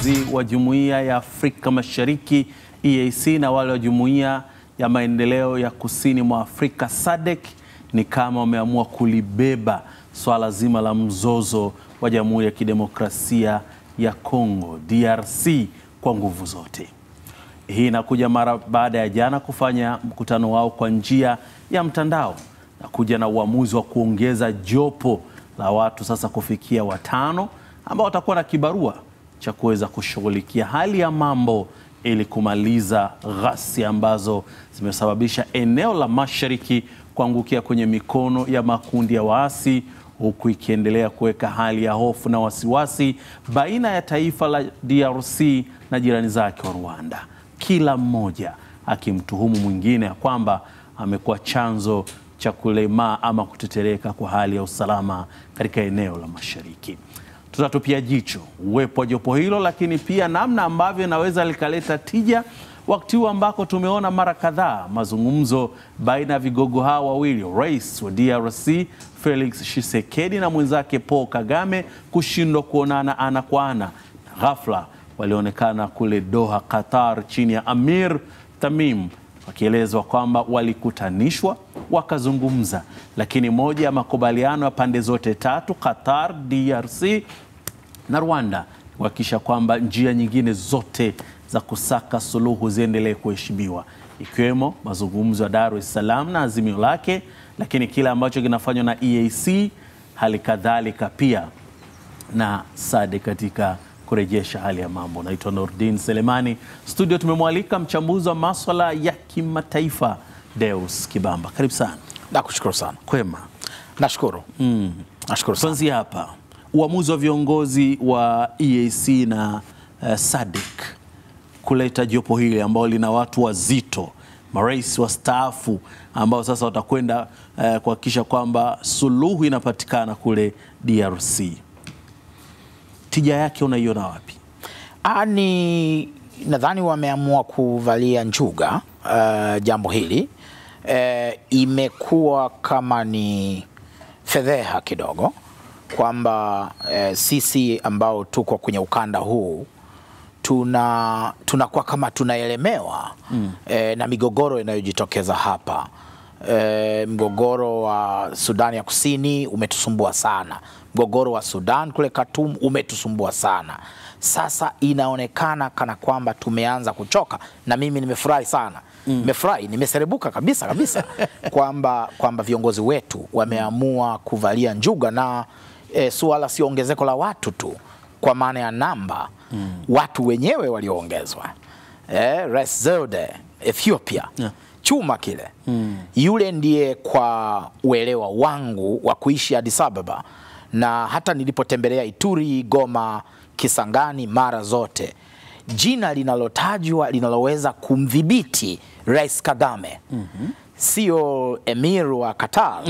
viongozi wa Jumuiya ya Afrika Mashariki EAC na wale wa Jumuiya ya Maendeleo ya Kusini mwa Afrika SADC ni kama wameamua kulibeba swala zima la mzozo wa Jamhuri ya Kidemokrasia ya Kongo DRC kwa nguvu zote. Hii inakuja mara baada ya jana kufanya mkutano wao kwa njia ya mtandao na kuja na uamuzi wa kuongeza jopo la watu sasa kufikia 5 ambao watakuwa na kibarua cha kuweza kushughulikia hali ya mambo ili kumaliza ghasia ambazo zimesababisha eneo la mashariki kuangukia kwenye mikono ya makundi ya waasi, huku ikiendelea kuweka hali ya hofu na wasiwasi baina ya taifa la DRC na jirani zake wa Rwanda, kila mmoja akimtuhumu mwingine ya kwamba amekuwa chanzo cha kulemaa ama kutetereka kwa hali ya usalama katika eneo la mashariki. Tutatupia jicho uwepo wa jopo hilo, lakini pia namna ambavyo inaweza likaleta tija wakati huu ambako tumeona mara kadhaa mazungumzo baina ya vigogo hao wawili, Rais wa DRC Felix Tshisekedi na mwenzake Paul Kagame, kushindwa kuonana ana kwa ana. Ghafla walionekana kule Doha, Qatar, chini ya Amir Tamim, wakielezwa kwamba walikutanishwa wakazungumza, lakini moja ya makubaliano ya pande zote tatu, Qatar, DRC na Rwanda, kuhakikisha kwamba njia nyingine zote za kusaka suluhu ziendelee kuheshimiwa, ikiwemo mazungumzo ya Dar es Salaam na azimio lake, lakini kile ambacho kinafanywa na EAC, hali kadhalika pia na SADC katika kurejesha hali ya mambo. Naitwa Nurdin Selemani. Studio tumemwalika mchambuzi wa masuala ya kimataifa Deus Kibamba. Karibu sana. Nakushukuru sana. Kwema. Nashukuru. Nashukuru sana. Tuanzie hapa. Uamuzi wa viongozi wa EAC na SADC kuleta jopo hili ambao lina watu wazito, marais wastaafu ambao sasa watakwenda kuhakikisha kwamba suluhu inapatikana kule DRC. Tija yake unaiona wapi? Nadhani wameamua kuvalia njuga jambo hili. Imekuwa kama ni fedheha kidogo kwamba sisi ambao tuko kwenye ukanda huu tunakuwa kama tunaelemewa na migogoro inayojitokeza hapa. Mgogoro wa Sudan ya Kusini umetusumbua sana. Mgogoro wa Sudan kule Khartoum umetusumbua sana. Sasa inaonekana kana kwamba tumeanza kuchoka, na mimi nimefurahi sana. Nimefurahi, nimeserebuka kabisa kwamba viongozi wetu wameamua kuvalia njuga, na suala si ongezeko la watu tu kwa maana ya namba. Watu wenyewe walioongezwa. Rais Zewde Ethiopia, chuma kile. Yule ndiye kwa uelewa wangu wa kuishi Addis Ababa, na hata nilipotembelea Ituri, Goma, Kisangani, mara zote, jina linalotajwa linaloweza kumdhibiti Rais Kagame sio Emir wa Qatar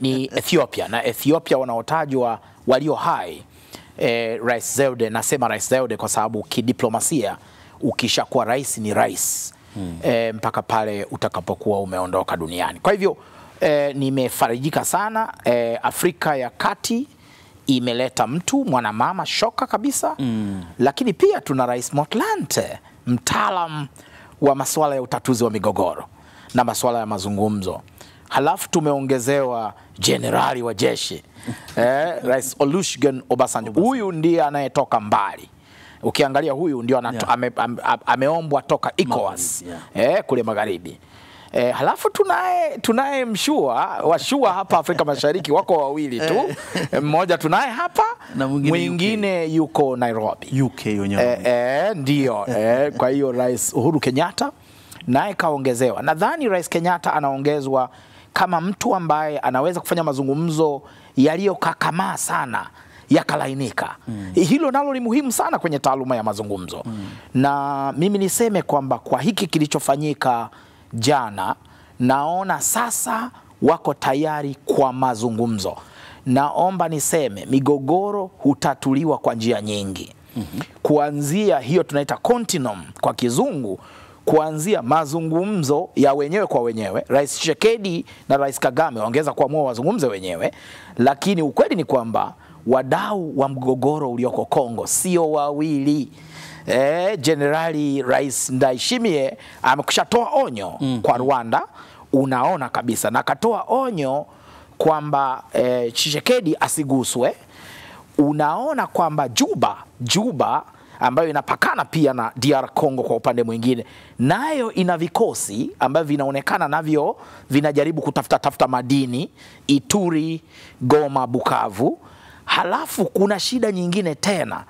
ni Ethiopia, na Ethiopia wanaotajwa walio hai Rais Zewde. Nasema Rais Zewde kwa sababu kidiplomasia ukishakuwa rais ni rais mpaka pale utakapokuwa umeondoka duniani. Kwa hivyo nimefarijika sana. Afrika ya Kati imeleta mtu mwanamama shoka kabisa. Lakini pia tuna Rais Motlanthe, mtaalam wa masuala ya utatuzi wa migogoro na masuala ya mazungumzo. Halafu tumeongezewa generali wa jeshi Rais Olusegun Obasanjo. Huyu ndiye anayetoka mbali. Ukiangalia huyu ndio ameombwa toka ECOWAS kule magharibi. Halafu tunaye washua hapa Afrika Mashariki wako wawili tu. Mmoja tunaye hapa na mwingine yuko Nairobi, UK wenyewe. Ndio. Kwa hiyo Rais Uhuru Kenyatta naye kaongezewa. Nadhani Rais Kenyatta anaongezwa kama mtu ambaye anaweza kufanya mazungumzo yaliyokakamaa sana yakalainika. Hilo nalo ni muhimu sana kwenye taaluma ya mazungumzo. Na mimi niseme kwamba kwa hiki kilichofanyika jana, naona sasa wako tayari kwa mazungumzo. Naomba niseme migogoro hutatuliwa kwa njia nyingi. Kuanzia hiyo tunaita continuum kwa kizungu, kuanzia mazungumzo ya wenyewe kwa wenyewe. Rais Tshisekedi na Rais Kagame waongeza kuamua wazungumze wenyewe, lakini ukweli ni kwamba wadau wa mgogoro ulioko Kongo sio wawili, Generali Rais Ndayishimiye amekushatoa onyo kwa Rwanda, unaona kabisa, na katoa onyo kwamba Tshisekedi asiguswe. Unaona kwamba Juba ambayo inapakana pia na DR Congo kwa upande mwingine, nayo ina vikosi ambavyo vinaonekana navyo vinajaribu kutafuta madini Ituri, Goma, Bukavu. Halafu kuna shida nyingine tena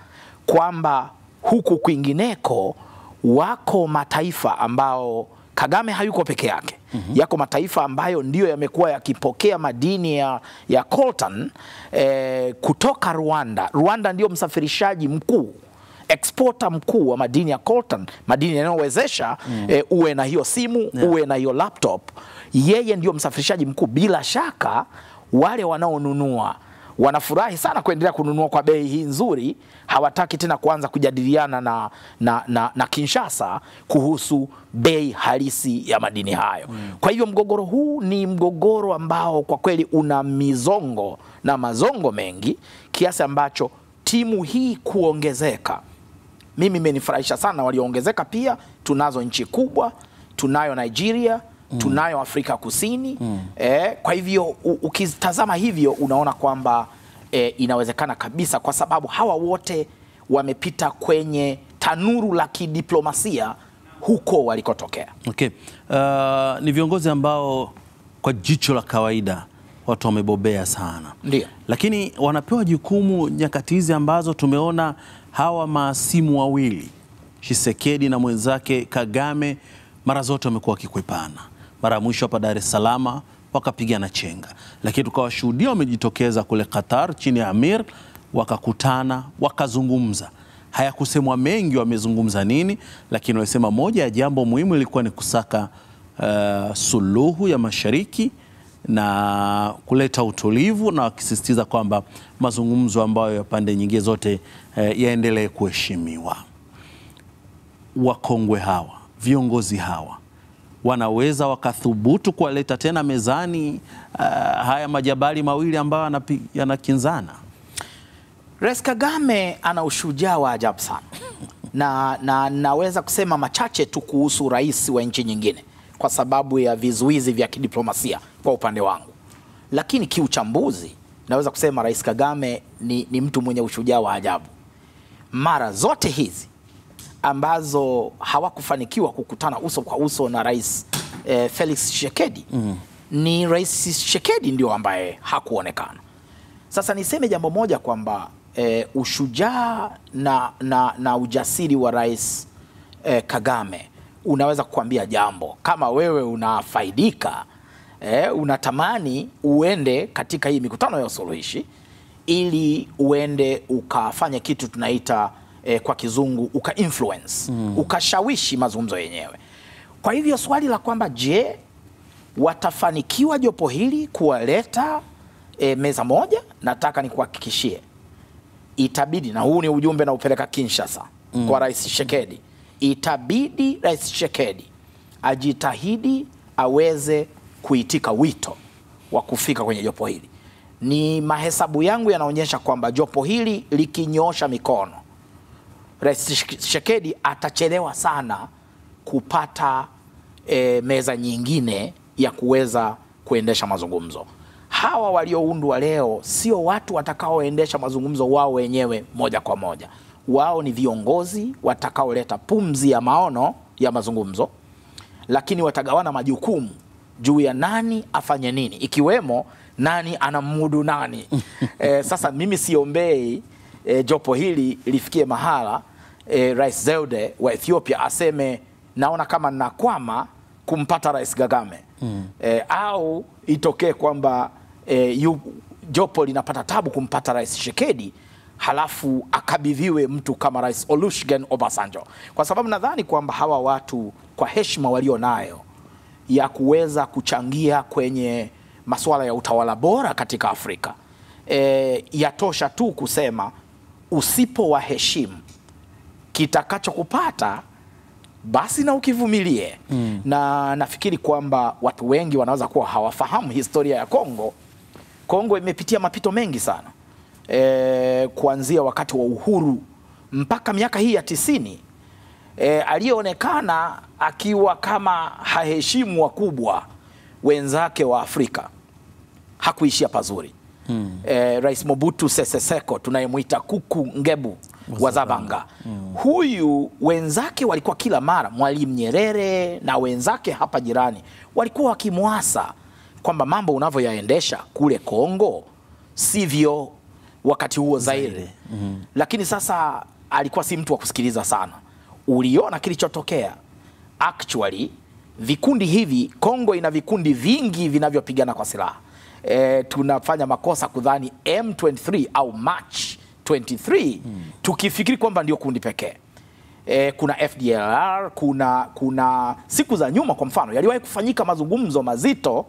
kwamba huku kwingineko wako mataifa ambao Kagame hayuko peke yake. Yako mataifa ambayo ndiyo yamekuwa yakipokea madini ya coltan kutoka Rwanda. Rwanda ndiyo msafirishaji mkuu, exporter mkuu wa madini ya coltan, madini yanayowezesha uwe na hiyo simu, uwe na hiyo laptop. Yeye ndiyo msafirishaji mkuu. Bila shaka wale wanaonunua wanafurahi sana kuendelea kununua kwa bei hii nzuri, hawataki tena kuanza kujadiliana na Kinshasa kuhusu bei halisi ya madini hayo. Kwa hivyo mgogoro huu ni mgogoro ambao kwa kweli una mizongo na mazongo mengi, kiasi ambacho timu hii kuongezeka, mimi imenifurahisha sana walioongezeka. Pia tunazo nchi kubwa, tunayo Nigeria, tunayo Afrika Kusini. Kwa hivyo ukitazama hivyo unaona kwamba inawezekana kabisa, kwa sababu hawa wote wamepita kwenye tanuru la kidiplomasia huko walikotokea. Okay. Ni viongozi ambao kwa jicho la kawaida watu wamebobea sana. Ndio. Lakini wanapewa jukumu nyakati hizi ambazo tumeona hawa maasimu wawili, Tshisekedi na mwenzake Kagame, mara zote wamekuwa wakikwepana. Mara ya mwisho hapa Dar es Salaam wakapigana chenga, lakini tukawashuhudia wamejitokeza kule Qatar chini ya Amir, wakakutana, wakazungumza. Hayakusemwa mengi wamezungumza nini, lakini walisema moja ya jambo muhimu ilikuwa ni kusaka suluhu ya mashariki na kuleta utulivu, na wakisisitiza kwamba mazungumzo ambayo ya pande nyingine zote yaendelee kuheshimiwa. Wakongwe hawa, viongozi hawa, wanaweza wakathubutu kuwaleta tena mezani haya majabali mawili ambayo yanakinzana? Rais Kagame ana ushujaa wa ajabu sana na naweza kusema machache tu kuhusu rais wa nchi nyingine kwa sababu ya vizuizi vya kidiplomasia kwa upande wangu. Lakini kiuchambuzi naweza kusema Rais Kagame ni mtu mwenye ushujaa wa ajabu. Mara zote hizi ambazo hawakufanikiwa kukutana uso kwa uso na Rais Felix Tshisekedi, ni Rais Tshisekedi ndio ambaye hakuonekana. Sasa niseme jambo moja kwamba ushujaa na ujasiri wa Rais Kagame unaweza kukwambia jambo. Kama wewe unafaidika, unatamani uende katika hii mikutano ya usuluhishi ili uende ukafanya kitu tunaita kwa kizungu uka-influence, ukashawishi mazungumzo yenyewe. Kwa hivyo swali la kwamba je, watafanikiwa jopo hili kuwaleta meza moja, nataka nikuhakikishie itabidi, na huu ni ujumbe na upeleka Kinshasa kwa Rais Tshisekedi, itabidi Rais Tshisekedi ajitahidi aweze kuitika wito wa kufika kwenye jopo hili. Ni mahesabu yangu yanaonyesha kwamba jopo hili likinyosha mikono, Rais Tshisekedi atachelewa sana kupata meza nyingine ya kuweza kuendesha mazungumzo. Hawa walioundwa leo sio watu watakaoendesha mazungumzo wao wenyewe moja kwa moja. Wao ni viongozi watakaoleta pumzi ya maono ya mazungumzo, lakini watagawana majukumu juu ya nani afanye nini, ikiwemo nani anamudu nani. Sasa mimi siombei jopo hili lifikie mahala Rais Zewde wa Ethiopia aseme naona kama nakwama kumpata Rais Kagame, au itokee kwamba jopo linapata tabu kumpata Rais Tshisekedi halafu akabidhiwe mtu kama Rais Olusegun Obasanjo. Kwa sababu nadhani kwamba hawa watu kwa heshima walio nayo ya kuweza kuchangia kwenye masuala ya utawala bora katika Afrika, yatosha tu kusema usipowaheshimu kitakachokupata basi na ukivumilie. Na nafikiri kwamba watu wengi wanaweza kuwa hawafahamu historia ya Kongo. Kongo imepitia mapito mengi sana, kuanzia wakati wa uhuru mpaka miaka hii ya 90 aliyeonekana akiwa kama haheshimu wakubwa wenzake wa Afrika hakuishia pazuri. Rais Mobutu Sese Seko tunayemwita Kuku Ngebu wa Zabanga. Huyu wenzake walikuwa kila mara, Mwalimu Nyerere na wenzake hapa jirani walikuwa wakimwasa kwamba mambo unavyoyaendesha kule Kongo sivyo wakati huo Zaire. Lakini sasa alikuwa si mtu wa kusikiliza sana. Uliona kilichotokea. Actually vikundi hivi, Kongo ina vikundi vingi vinavyopigana kwa silaha. Tunafanya makosa kudhani M23 au March 23 tukifikiri kwamba ndio kundi pekee. Kuna FDLR, kuna siku za nyuma kwa mfano yaliwahi kufanyika mazungumzo mazito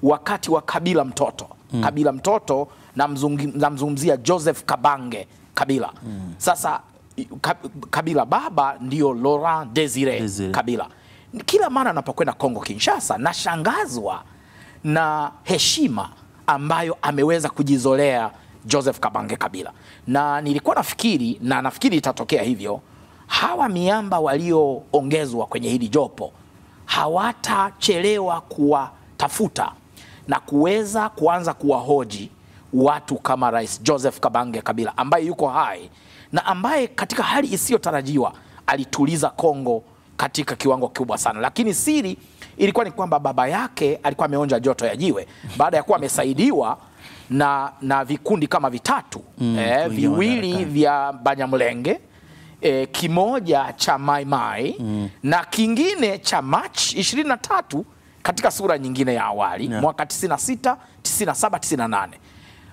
wakati wa Kabila mtoto. Kabila mtoto namzungumzia Joseph Kabange Kabila. Sasa Kabila baba ndio Laurent Desire Kabila. Kila mara napokwenda Kongo Kinshasa nashangazwa na heshima ambayo ameweza kujizolea Joseph Kabange Kabila. Na nilikuwa nafikiri na nafikiri itatokea hivyo, hawa miamba walioongezwa kwenye hili jopo hawatachelewa kuwatafuta na kuweza kuanza kuwahoji watu kama Rais Joseph Kabange Kabila ambaye yuko hai na ambaye katika hali isiyotarajiwa alituliza Kongo katika kiwango kikubwa sana. Lakini siri ilikuwa ni kwamba baba yake alikuwa ameonja joto ya jiwe baada ya kuwa amesaidiwa na vikundi kama vitatu, viwili vya Banyamulenge, kimoja cha Mai Mai na kingine cha March 23 katika sura nyingine ya awali mwaka 96, 97, 98.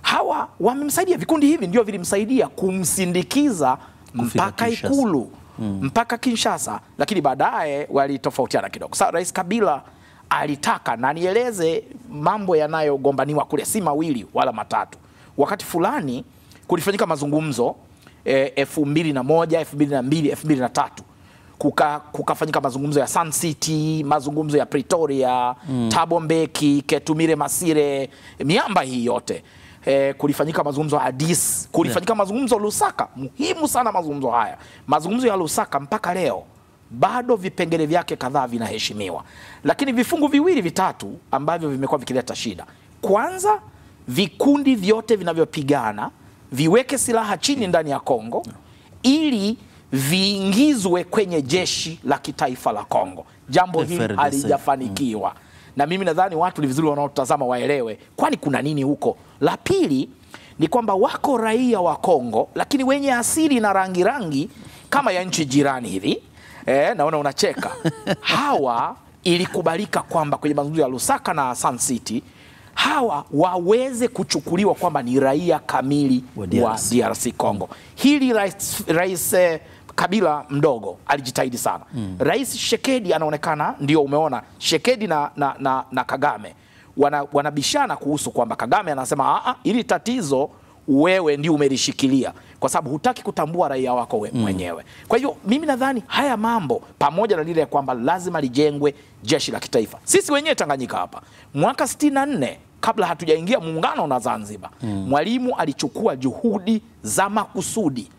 Hawa wamemsaidia, vikundi hivi ndio vilimsaidia kumsindikiza mpaka Ikulu, mpaka Kinshasa, lakini baadaye walitofautiana kidogo. Sasa Rais Kabila alitaka, na nieleze mambo yanayogombaniwa kule si mawili wala matatu. Wakati fulani kulifanyika mazungumzo 2001, 2002, 2003. Kukafanyika mazungumzo ya Sun City, mazungumzo ya Pretoria, Thabo Mbeki, Ketumire Masire, miamba hii yote. Kulifanyika mazungumzo ya Addis, kulifanyika mazungumzo Lusaka, muhimu sana mazungumzo haya. Mazungumzo ya Lusaka mpaka leo bado vipengele vyake kadhaa vinaheshimiwa. Lakini vifungu viwili vitatu ambavyo vimekuwa vikileta shida. Kwanza, vikundi vyote vinavyopigana viweke silaha chini ndani ya Kongo ili viingizwe kwenye jeshi la kitaifa la Kongo. Jambo hili halijafanikiwa. Na mimi nadhani watu ni vizuri wanaotazama waelewe kwani kuna nini huko. La pili ni kwamba wako raia wa Kongo lakini wenye asili na rangi kama ya nchi jirani hivi. Naona unacheka. Hawa ilikubalika kwamba kwenye mazungumzo ya Lusaka na Sun City hawa waweze kuchukuliwa kwamba ni raia kamili wa DRC Kongo. Hili Rais Kabila mdogo alijitahidi sana. Rais Tshisekedi anaonekana ndio umeona Tshisekedi na Kagame wanabishana kuhusu kwamba Kagame anasema ili tatizo wewe ndio umelishikilia kwa sababu hutaki kutambua raia wako mwenyewe. Kwa hiyo mimi nadhani haya mambo pamoja na lile ya kwamba lazima lijengwe jeshi la kitaifa. Sisi wenyewe Tanganyika hapa mwaka 64 kabla hatujaingia muungano na Zanzibar, Mwalimu alichukua juhudi za makusudi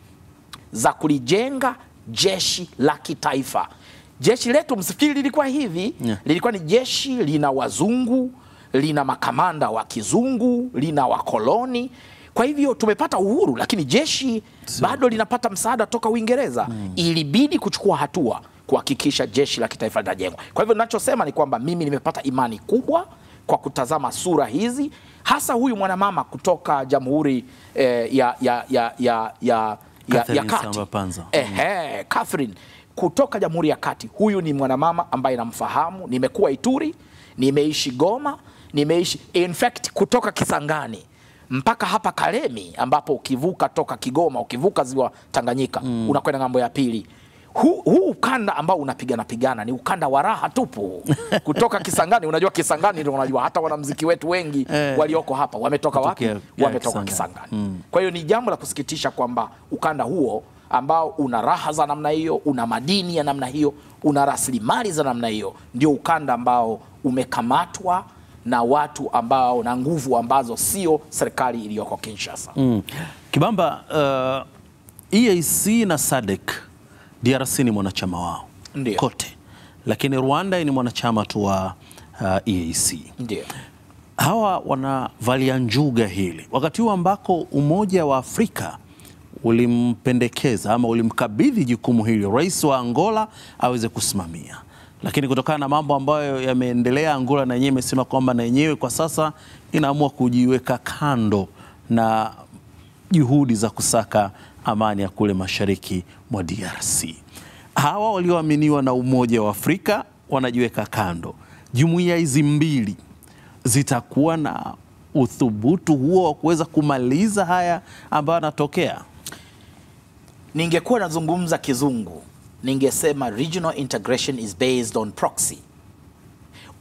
za kulijenga jeshi la kitaifa. Jeshi letu msifikiri lilikuwa hivi, lilikuwa ni jeshi lina wazungu, lina makamanda wa kizungu, lina wakoloni. Kwa hivyo tumepata uhuru lakini jeshi bado linapata msaada toka Uingereza. Ilibidi kuchukua hatua kuhakikisha jeshi la kitaifa linajengwa. Kwa hivyo ninachosema ni kwamba mimi nimepata imani kubwa kwa kutazama sura hizi, hasa huyu mwanamama kutoka Jamhuri ya Kati. Catherine kutoka Jamhuri ya Kati. Huyu ni mwanamama ambaye namfahamu, nimekuwa Ituri, nimeishi Goma, nimeishi in fact kutoka Kisangani mpaka hapa Kalemi ambapo ukivuka toka Kigoma, ukivuka ziwa Tanganyika unakwenda ngambo ya pili. Huu ukanda ambao unapigana ni ukanda wa raha tupu. Kutoka Kisangani, unajua Kisangani ndio unajua hata wanamuziki wetu wengi walioko hapa wametoka wapi? Wametoka Kisangani. Kwa hiyo ni jambo la kusikitisha kwamba ukanda huo ambao una raha za namna hiyo, una madini ya namna hiyo, una rasilimali za namna hiyo, ndio ukanda ambao umekamatwa na watu ambao na nguvu ambazo sio serikali iliyoko Kinshasa. Kibamba, EAC na SADC, DRC ni mwanachama wao kote, lakini Rwanda ni mwanachama tu wa EAC. Ndiyo. Hawa wanavalia njuga hili wakati huu ambako Umoja wa Afrika ulimpendekeza ama ulimkabidhi jukumu hili rais wa Angola aweze kusimamia, lakini kutokana na mambo ambayo yameendelea, Angola na yenyewe imesema kwamba na yenyewe kwa sasa inaamua kujiweka kando na juhudi za kusaka amani ya kule mashariki mwa DRC. Hawa walioaminiwa na Umoja wa Afrika wanajiweka kando. Jumuiya hizi mbili zitakuwa na uthubutu huo wa kuweza kumaliza haya ambayo yanatokea? Ningekuwa nazungumza kizungu, ningesema regional integration is based on proxy.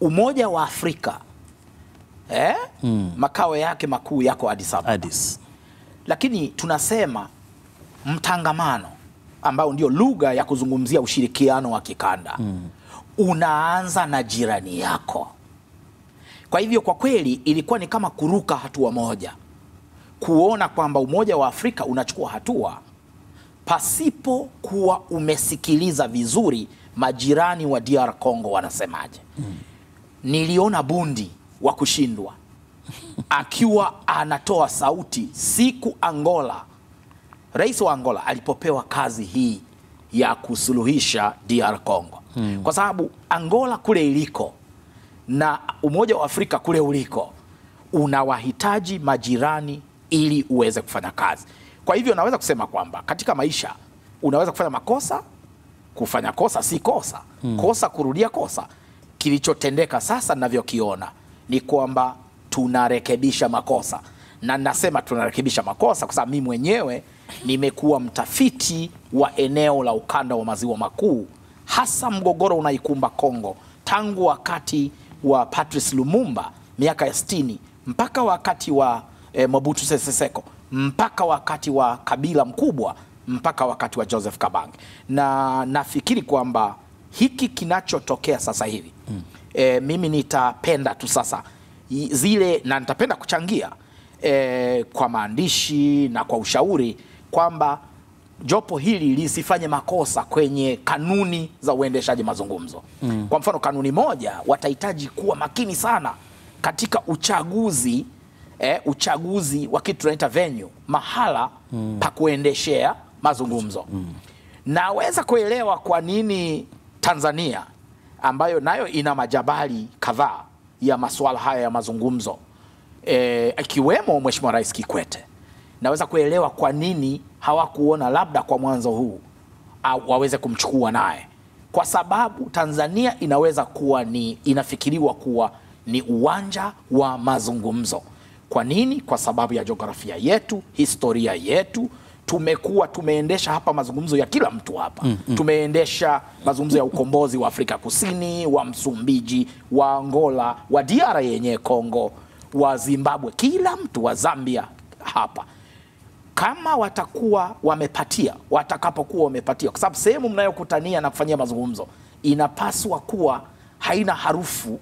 Umoja wa Afrika makao yake makuu yako Addis Ababa. Lakini tunasema mtangamano ambao ndio lugha ya kuzungumzia ushirikiano wa kikanda unaanza na jirani yako. Kwa hivyo kwa kweli ilikuwa ni kama kuruka hatua moja, kuona kwamba Umoja wa Afrika unachukua hatua pasipo kuwa umesikiliza vizuri majirani wa DR Congo wanasemaje. Niliona bundi wa kushindwa akiwa anatoa sauti siku Angola, rais wa Angola alipopewa kazi hii ya kusuluhisha DR Congo. Kwa sababu Angola kule iliko na Umoja wa Afrika kule uliko unawahitaji majirani ili uweze kufanya kazi. Kwa hivyo naweza kusema kwamba katika maisha unaweza kufanya makosa, kufanya kosa si kosa, kosa kurudia kosa. Kilichotendeka sasa ninavyokiona ni kwamba tunarekebisha makosa, na nasema tunarekebisha makosa kwa sababu mimi mwenyewe nimekuwa mtafiti wa eneo la ukanda wa maziwa makuu, hasa mgogoro unaikumba Kongo tangu wakati wa Patrice Lumumba miaka ya 60 mpaka wakati wa Mobutu Sese Seko, mpaka wakati wa Kabila mkubwa, mpaka wakati wa Joseph Kabange. Na nafikiri kwamba hiki kinachotokea sasa hivi mimi nitapenda tu sasa zile, na nitapenda kuchangia kwa maandishi na kwa ushauri kwamba jopo hili lisifanye makosa kwenye kanuni za uendeshaji mazungumzo. Kwa mfano, kanuni moja, watahitaji kuwa makini sana katika uchaguzi uchaguzi wa kitu tunaita venue, mahala pa kuendeshea mazungumzo. Naweza kuelewa kwa nini Tanzania ambayo nayo ina majabali kadhaa ya masuala haya ya mazungumzo ikiwemo Mheshimiwa Rais Kikwete, naweza kuelewa kwa nini hawakuona labda kwa mwanzo huu waweze kumchukua naye, kwa sababu Tanzania inaweza kuwa inafikiriwa kuwa ni uwanja wa mazungumzo. Kwa nini? Kwa sababu ya jiografia yetu, historia yetu. Tumeendesha hapa mazungumzo ya kila mtu hapa. Tumeendesha mazungumzo ya ukombozi wa Afrika Kusini, wa Msumbiji, wa Angola, wa DR yenye Kongo, wa Zimbabwe, kila mtu, wa Zambia hapa. Kama watakapokuwa wamepatia, kwa sababu sehemu mnayokutania na kufanyia mazungumzo inapaswa kuwa haina harufu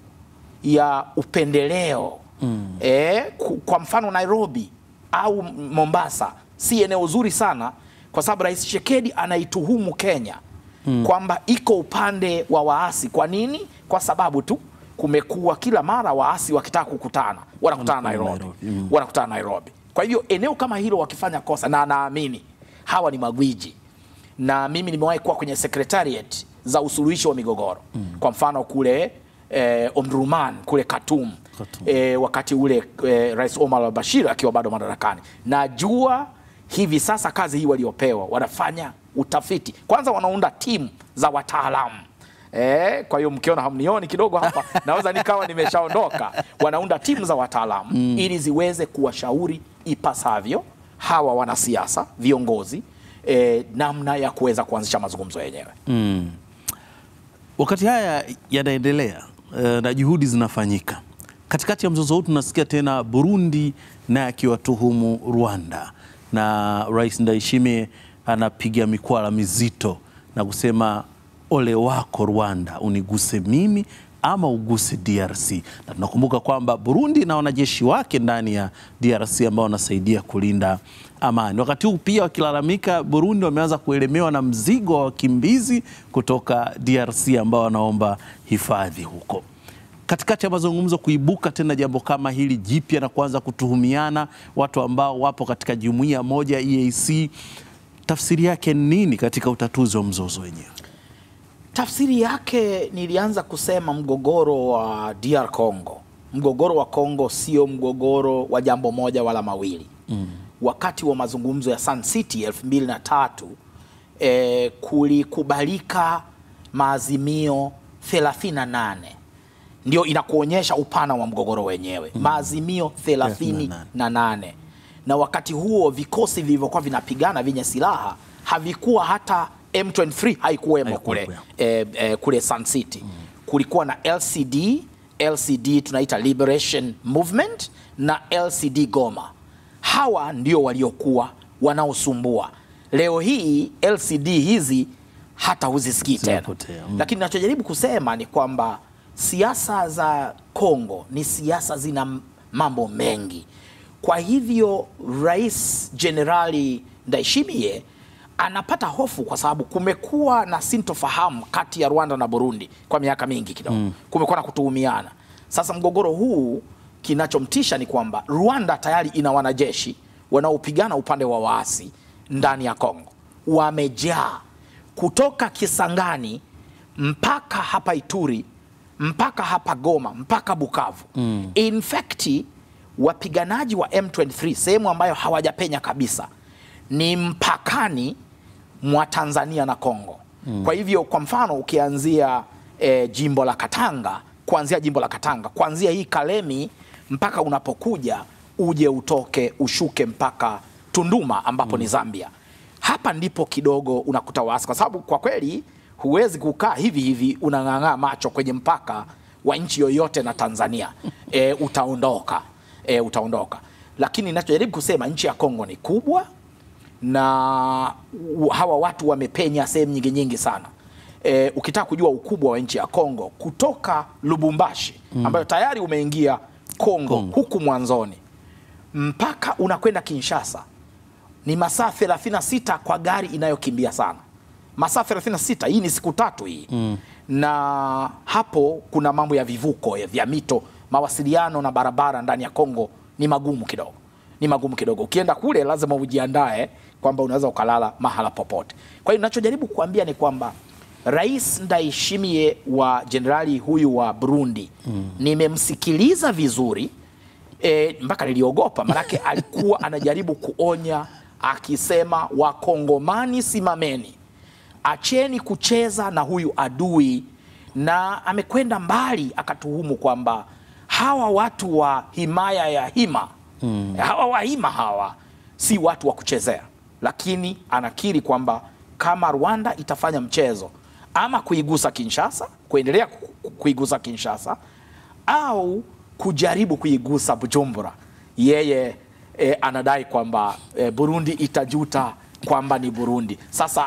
ya upendeleo. Kwa mfano Nairobi au Mombasa si eneo zuri sana, kwa sababu Rais Tshisekedi anaituhumu Kenya kwamba iko upande wa waasi. Kwa nini? Kwa sababu tu kumekuwa kila mara waasi wakitaka kukutana wanakutana Nairobi. Kwa hivyo eneo kama hilo wakifanya kosa, na naamini hawa ni magwiji, na mimi nimewahi kuwa kwenye secretariat za usuluhishi wa migogoro. Kwa mfano kule Omdurman kule Khartoum. Wakati ule Rais Omar al-Bashir akiwa bado madarakani. Najua hivi sasa kazi hii waliopewa, wanafanya utafiti. Kwanza wanaunda timu za wataalamu. Kwa hiyo mkiona hamnioni kidogo hapa naweza nikawa nimeshaondoka. Wanaunda timu za wataalamu ili ziweze kuwashauri ipasavyo hawa wanasiasa, viongozi, namna ya kuweza kuanzisha mazungumzo yenyewe. Wakati haya yanaendelea na juhudi zinafanyika, katikati ya mzozo huu tunasikia tena Burundi na akiwatuhumu Rwanda, na Rais Ndayishimiye anapiga mikwala mizito na kusema ole wako Rwanda, uniguse mimi ama uguse DRC. Na tunakumbuka kwamba Burundi na wanajeshi wake ndani ya DRC ambao wanasaidia kulinda amani. Wakati huu pia wakilalamika, Burundi wameanza kuelemewa na mzigo wa wakimbizi kutoka DRC ambao wanaomba hifadhi huko. Katikati ya mazungumzo kuibuka tena jambo kama hili jipya na kuanza kutuhumiana watu ambao wapo katika jumuiya moja EAC. Tafsiri yake nini katika utatuzi wa mzozo wenyewe? Tafsiri yake nilianza kusema mgogoro wa DR Congo. Mgogoro wa Congo sio mgogoro wa jambo moja wala mawili. Wakati wa mazungumzo ya Sun City 2003 kulikubalika maazimio 38. Ndio inakuonyesha upana wa mgogoro wenyewe. Maazimio 38. Na wakati huo vikosi vilivyokuwa vinapigana vyenye silaha havikuwa hata M23 haikuwemo kule Sun City. Kulikuwa na LCD tunaita Liberation Movement na LCD Goma. Hawa ndio waliokuwa wanaosumbua. Leo hii LCD hizi hata huzisikii tena. Lakini ninachojaribu kusema ni kwamba siasa za Kongo ni siasa zina mambo mengi. Kwa hivyo Rais Jenerali Ndayishimiye anapata hofu kwa sababu kumekuwa na sintofahamu kati ya Rwanda na Burundi kwa miaka mingi kidogo. Kumekuwa na kutuhumiana. Sasa mgogoro huu kinachomtisha ni kwamba Rwanda tayari ina wanajeshi wanaopigana upande wa waasi ndani ya Kongo. Wamejaa kutoka Kisangani mpaka hapa Ituri, mpaka hapa Goma, mpaka Bukavu. In fact, wapiganaji wa M23 sehemu ambayo hawajapenya kabisa ni mpakani mwa Tanzania na Kongo. Kwa hivyo kwa mfano ukianzia jimbo la Katanga, kuanzia hii Kalemi mpaka unapokuja uje utoke ushuke mpaka Tunduma ambapo ni Zambia. Hapa ndipo kidogo unakuta waasi, kwa sababu kwa kweli huwezi kukaa hivi unang'ang'aa macho kwenye mpaka wa nchi yoyote na Tanzania. Utaondoka. Lakini ninachojaribu kusema nchi ya Kongo ni kubwa na hawa watu wamepenya sehemu nyingi sana. Ukitaka kujua ukubwa wa nchi ya Kongo, kutoka Lubumbashi ambayo tayari umeingia Kongo huku mwanzoni mpaka unakwenda Kinshasa ni masaa 36 kwa gari inayokimbia sana. Masaa 36, hii ni siku 3 hii. Na hapo kuna mambo ya vivuko vya mito, mawasiliano na barabara ndani ya Kongo ni magumu kidogo. Ukienda kule lazima ujiandae kwamba unaweza ukalala mahala popote. Kwa hiyo ninachojaribu kuambia ni kwamba Rais Ndayishimiye wa jenerali huyu wa Burundi, nimemsikiliza vizuri mpaka niliogopa, manake alikuwa anajaribu kuonya akisema, Wakongomani simameni, acheni kucheza na huyu adui. Na amekwenda mbali akatuhumu kwamba hawa watu wa himaya ya Hima, hawa si watu wa kuchezea. Lakini anakiri kwamba kama Rwanda itafanya mchezo ama kuigusa Kinshasa, kuendelea kuigusa Kinshasa au kujaribu kuigusa Bujumbura, yeye anadai kwamba Burundi itajuta kwamba ni Burundi. Sasa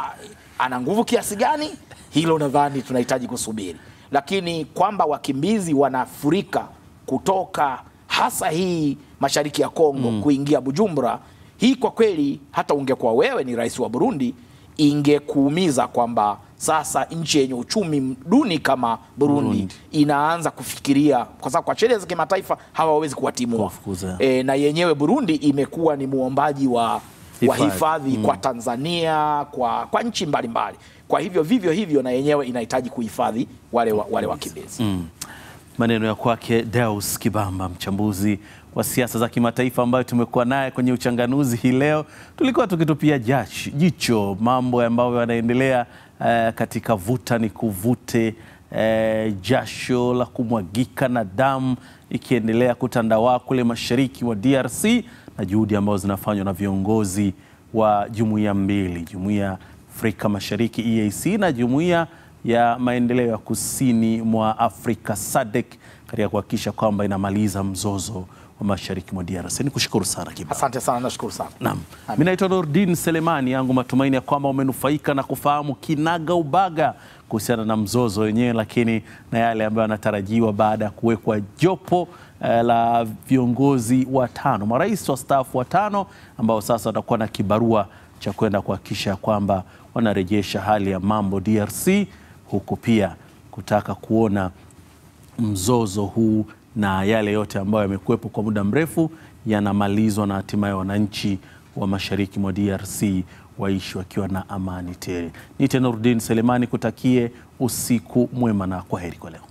ana nguvu kiasi gani? Hilo nadhani tunahitaji kusubiri. Lakini kwamba wakimbizi wanafurika kutoka hasa hii mashariki ya Kongo kuingia Bujumbura, hii kwa kweli hata ungekuwa wewe ni rais wa Burundi ingekuumiza kwamba sasa nchi yenye uchumi duni kama Burundi inaanza kufikiria, kwa sababu kwa sheria za kimataifa hawawezi kuwatimua. Na yenyewe Burundi imekuwa ni muombaji wa hifadhi kwa Tanzania, kwa nchi mbalimbali. Kwa hivyo vivyo hivyo na yenyewe inahitaji kuhifadhi wale wakimbizi. Maneno ya kwake Deus Kibamba, mchambuzi wa siasa za kimataifa ambayo tumekuwa naye kwenye Uchanganuzi hii leo. Tulikuwa tukitupia jicho mambo ambayo yanaendelea katika vuta ni kuvute, jasho la kumwagika na damu ikiendelea kutandawaa kule mashariki wa DRC, na juhudi ambazo zinafanywa na viongozi wa jumuiya mbili, Jumuiya Afrika Mashariki EAC na Jumuiya ya Maendeleo ya Kusini mwa Afrika SADC, katika kuhakikisha kwamba inamaliza mzozo wa mashariki mwa DRC. Nikushukuru sana Kibamba. Asante sana, nashukuru sana. Naam. Mimi naitwa Nurdin Selemani, yangu matumaini ya kwamba umenufaika na kufahamu kinaga ubaga kuhusiana na mzozo wenyewe, lakini na yale ambayo yanatarajiwa baada ya kuwekwa jopo la viongozi watano, marais wastaafu watano ambao sasa watakuwa na kibarua cha kwenda kuhakikisha kwamba wanarejesha hali ya mambo DRC, huku pia kutaka kuona mzozo huu na yale yote ambayo yamekuwepo kwa muda mrefu yanamalizwa na hatimaye wananchi wa mashariki mwa DRC waishi wakiwa na amani tele. Nite Nurdin Selemani, kutakie usiku mwema na kwaheri kwa leo.